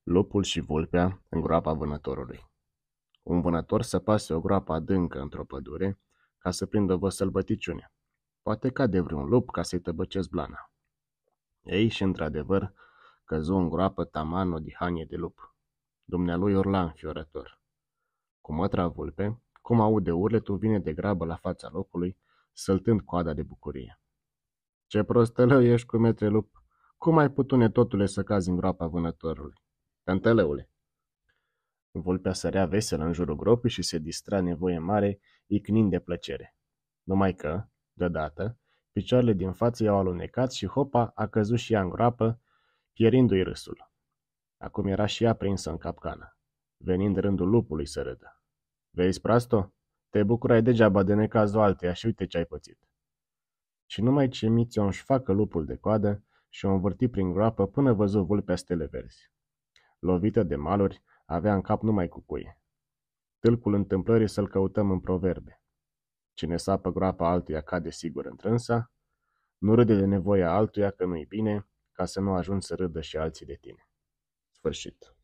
Lupul și vulpea în groapa vânătorului. Un vânător săpase o groapă adâncă într-o pădure ca să prindă vreo sălbăticiune. Poate cade vreun lup ca să-i tăbăcesc blana. Ei, și într-adevăr, căzu în groapă taman o dihanie de lup. Dumnealui urla înfiorător. Cu mătra vulpe, cum aude urletul, vine de grabă la fața lupului, săltând coada de bucurie. Ce prostălău ești cu metre lup! Cum ai putut, netotule, să cazi în groapa vânătorului? Tântălăule! Vulpea sărea veselă în jurul gropii și se distra nevoie mare, icnind de plăcere. Numai că, deodată, picioarele din față i-au alunecat și hopa a căzut și ea în groapă, pierindu-i râsul. Acum era și ea prinsă în capcană, venind rândul lupului să râdă. Vezi, prasto? Te bucurai degeaba de necazul alteia și uite ce ai pățit. Și numai ce miți-o facă lupul de coadă și o învârti prin groapă până văzu vulpea stele verzi. Lovită de maluri, avea în cap numai cucuie. Tâlcul întâmplării să-l căutăm în proverbe. Cine sapă groapa altuia cade sigur întrânsa, nu râde de nevoia altuia că nu-i bine, ca să nu ajungi să râdă și alții de tine. Sfârșit.